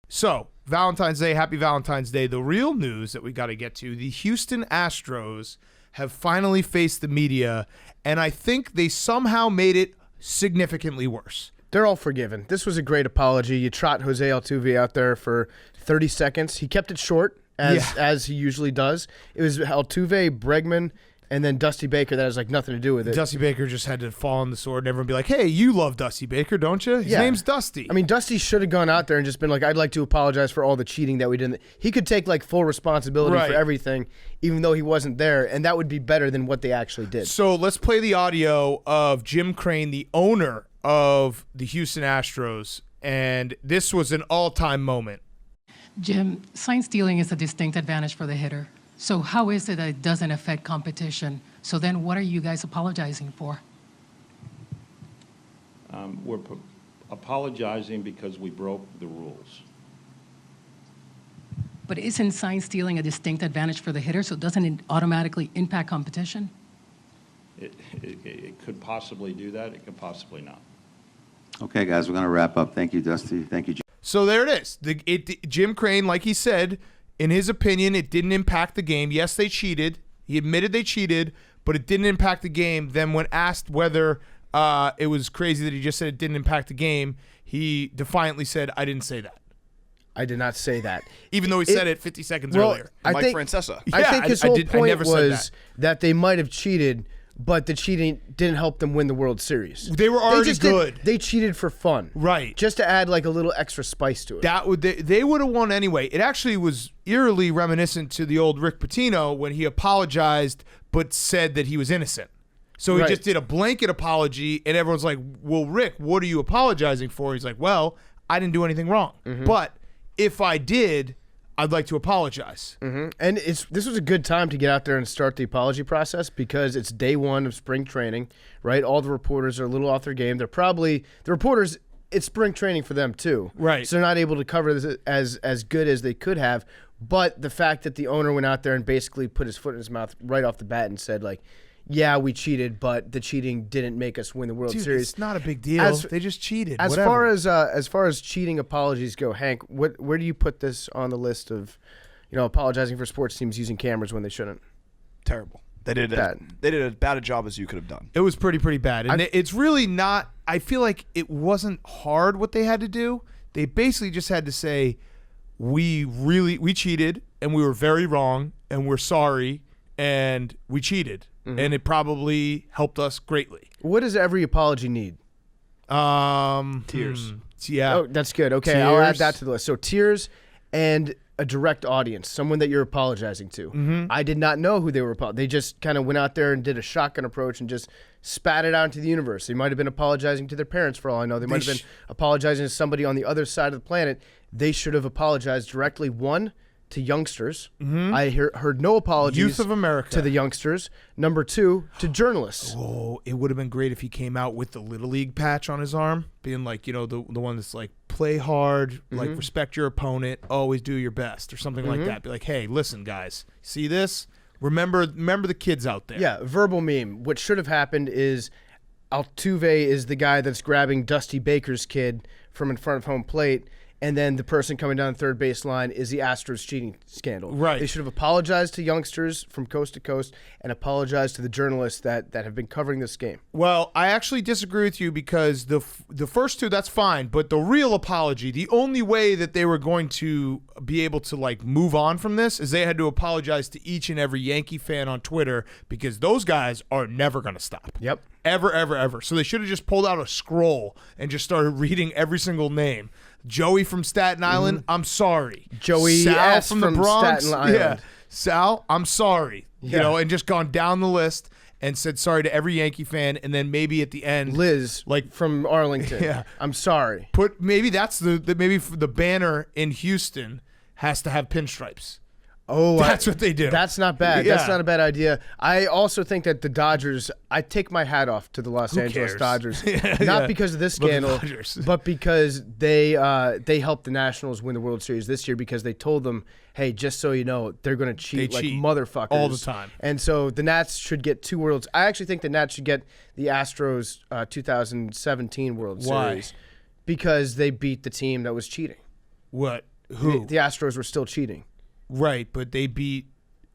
So, Valentine's Day, happy Valentine's Day. The real news that we got to get to, the Houston Astros have finally faced the media, and I think they somehow made it significantly worse. They're all forgiven. This was a great apology. You trot Jose Altuve out there for 30 seconds. He kept it short, as he usually does. It was Altuve, Bregman, and then Dusty Baker. That has like nothing to do with it. Dusty Baker just had to fall on the sword and everyone be like, hey, you love Dusty Baker, don't you? His name's Dusty. I mean, Dusty should have gone out there and just been like, I'd like to apologize for all the cheating that we did. He could take like full responsibility for everything, even though he wasn't there, and that would be better than what they actually did. So let's play the audio of Jim Crane, the owner of the Houston Astros, and this was an all-time moment. Jim, sign stealing is a distinct advantage for the hitter. So how is it that it doesn't affect competition? So then what are you guys apologizing for? We're apologizing because we broke the rules. But isn't sign stealing a distinct advantage for the hitter, so doesn't it automatically impact competition? It could possibly do that. It could possibly not. Okay, guys, we're going to wrap up. Thank you, Dusty. Thank you, Jim. So there it is. Jim Crane, like he said, in his opinion, it didn't impact the game. Yes, they cheated. He admitted they cheated, but it didn't impact the game. Then when asked whether it was crazy that he just said it didn't impact the game, he defiantly said, I didn't say that. I did not say that. Even though he said it 50 seconds earlier. Mike Francesa. I think his whole point was that they might have cheated, but the cheating didn't help them win the World Series. They were already good. They cheated for fun. Right. Just to add like a little extra spice to it. They would have won anyway. It actually was eerily reminiscent to the old Rick Pitino when he apologized but said that he was innocent. So he just did a blanket apology, and everyone's like, well, Rick, what are you apologizing for? He's like, well, I didn't do anything wrong. But if I did, I'd like to apologize. And this was a good time to get out there and start the apology process because it's day one of spring training, right? All the reporters are a little off their game. The reporters, it's spring training for them too. Right. So they're not able to cover this as good as they could have. But the fact that the owner went out there and basically put his foot in his mouth right off the bat and said, like, yeah, we cheated, but the cheating didn't make us win the World Series. It's not a big deal. They just cheated. As far as cheating apologies go, Hank, where do you put this on the list of, apologizing for sports teams using cameras when they shouldn't? Terrible. They did as bad a job as you could have done. It was pretty bad, and it's really not. I feel like it wasn't hard what they had to do. They basically just had to say, we cheated, and we were very wrong, and we're sorry, and we cheated. And it probably helped us greatly. What does every apology need? Tears. Yeah. Oh, that's good. Okay, I'll add that to the list. So tears and a direct audience, someone that you're apologizing to. I did not know who they were. They just kind of went out there and did a shotgun approach and just spat it out into the universe. They might have been apologizing to their parents for all I know. They might have been apologizing to somebody on the other side of the planet. They should have apologized directly, one, to youngsters. I heard no apologies Youth of America. to the youngsters. Number two, to journalists. Oh, it would have been great if he came out with the Little League patch on his arm, being like, the one that's like, play hard, like respect your opponent, always do your best, or something like that. Be like, hey, listen, guys, see this? Remember the kids out there. Yeah, verbal meme. What should have happened is Altuve is the guy that's grabbing Dusty Baker's kid from in front of home plate, and then the person coming down the third baseline is the Astros cheating scandal. Right. They should have apologized to youngsters from coast to coast and apologized to the journalists that have been covering this game. Well, I actually disagree with you because the first two, that's fine, but the real apology, the only way that they were going to be able to like move on from this is they had to apologize to each and every Yankee fan on Twitter because those guys are never going to stop. Yep. Ever. So they should have just pulled out a scroll and just started reading every single name. Joey from Staten Island, I'm sorry. Joey Sal S. from the Bronx, Staten Island. yeah. Sal, I'm sorry. And just gone down the list and said sorry to every Yankee fan, and then maybe at the end, Liz, like from Arlington. Yeah. I'm sorry. Maybe that's maybe the banner in Houston has to have pinstripes. Oh, that's what they do. That's not bad. Yeah. That's not a bad idea. I also think that the Dodgers, I take my hat off to the Los Angeles cares? Dodgers. Not because of this scandal, but because they helped the Nationals win the World Series this year because they told them, hey, just so you know, they're going to cheat like motherfuckers. All the time. And so the Nats should get 2 Worlds. I actually think the Nats should get the Astros 2017 World Series because they beat the team that was cheating. What? Who? The Astros were still cheating. Right, but they beat.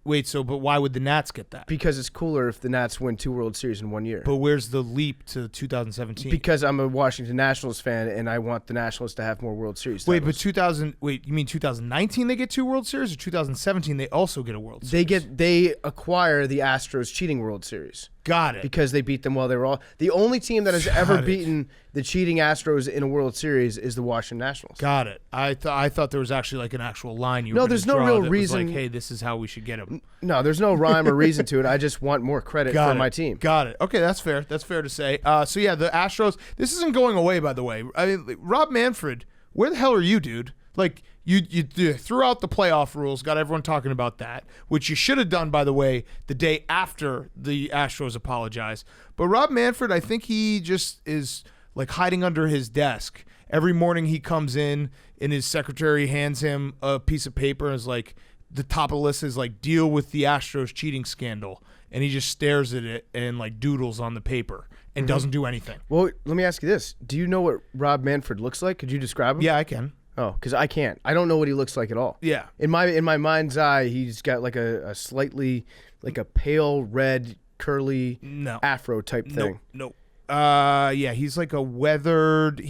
Wait, but why would the Nats get that? Because it's cooler if the Nats win 2 World Series in 1 year. But where's the leap to 2017? Because I'm a Washington Nationals fan, and I want the Nationals to have more World Series titles. Wait, you mean 2019 they get 2 World Series, or 2017 they also get a World Series? They acquire the Astros cheating World Series. Got it. Because they beat them while they were all. The only team that has ever beaten the cheating Astros in a World Series is the Washington Nationals. Got it. I thought there was actually like an actual line you No, were there's gonna no draw real that reason. was like, hey, this is how we should get him. No, there's no rhyme or reason to it. I just want more credit for my team. Got it. Okay, that's fair. That's fair to say. So yeah, the Astros. This isn't going away, by the way. I mean, Rob Manfred, where the hell are you, dude? Like you threw out the playoff rules, got everyone talking about that, which you should have done, by the way, the day after the Astros apologized. But Rob Manfred, I think he just is like hiding under his desk. Every morning he comes in and his secretary hands him a piece of paper and is like, the top of the list is like, deal with the Astros cheating scandal. And he just stares at it and like doodles on the paper and doesn't do anything. Well, let me ask you this. Do you know what Rob Manfred looks like? Could you describe him? Yeah, I can. Oh, because I can't. I don't know what he looks like at all. Yeah. In my mind's eye, he's got like a slightly, like a pale red, curly afro type thing. No. Yeah, he's like a weathered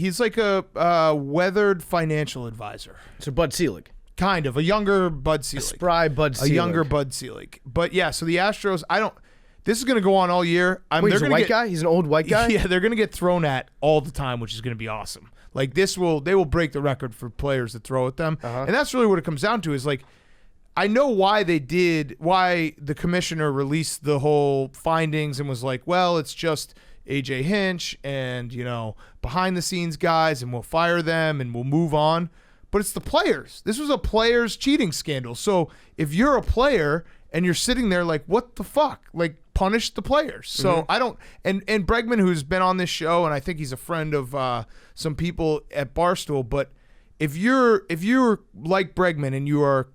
financial advisor. So Bud Selig. Kind of. A younger Bud Selig. A spry Bud Selig. A younger Bud Selig. But yeah, so the Astros, this is going to go on all year. Wait, he's a white guy? He's an old white guy? Yeah, they're going to get thrown at all the time, which is going to be awesome. Like they will break the record for players that throw at them. And that's really what it comes down to is like, I know why the commissioner released the whole findings and was like, well, it's just AJ Hinch and, behind the scenes guys, and we'll fire them and we'll move on. But it's the players. This was a players cheating scandal. So if you're a player and you're sitting there like, what the fuck? Like, punish the players. So I don't. And Bregman, who's been on this show, and I think he's a friend of some people at Barstool. But if you're like Bregman and you are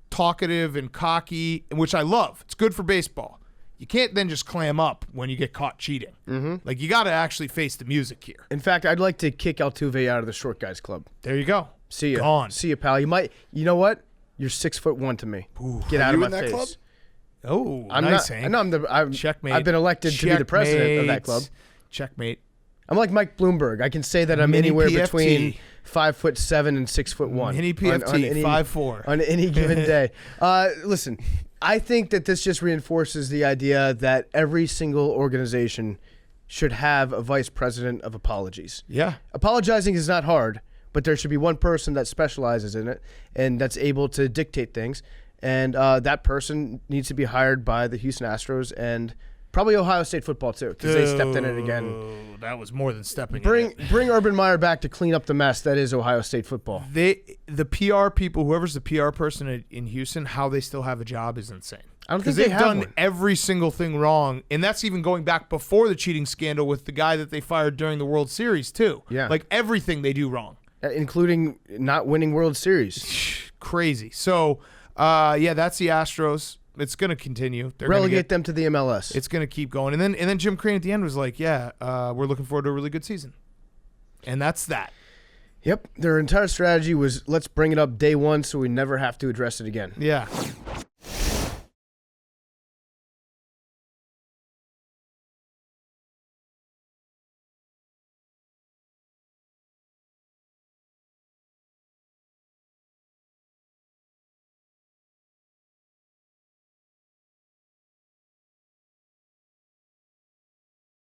talkative and cocky, which I love, it's good for baseball. You can't then just clam up when you get caught cheating. Like, you got to actually face the music here. In fact, I'd like to kick Altuve out of the short guys club. There you go. See ya. Gone. See ya, pal. You know what? You're 6'1" to me. Ooh. Get out of my in that face. club? Oh, I'm nice, not. Hank. No, Checkmate. I've been elected to be the president of that club. Checkmate. I'm like Mike Bloomberg. I can say that I'm Mini anywhere PFT. between 5'7" and 6'1". Mini PFT, 5'4". on any given day. Listen, I think that this just reinforces the idea that every single organization should have a vice president of apologies. Yeah. Apologizing is not hard, but there should be one person that specializes in it and that's able to dictate things. And that person needs to be hired by the Houston Astros and probably Ohio State football too, because they stepped in it again. That was more than stepping Bring in it. Urban Meyer back to clean up the mess that is Ohio State football. The PR people, whoever's the PR person in Houston, how they still have a job is insane. I don't think they've they have done one. every single thing wrong, and that's even going back before the cheating scandal with the guy that they fired during the World Series too. Yeah. Like everything they do wrong, Including not winning World Series. crazy. So, yeah, that's the Astros. It's going to continue. They're Relegate them to the MLS. It's going to keep going. And then Jim Crane at the end was like, yeah, we're looking forward to a really good season. And that's that. Yep. Their entire strategy was let's bring it up day one so we never have to address it again. Yeah.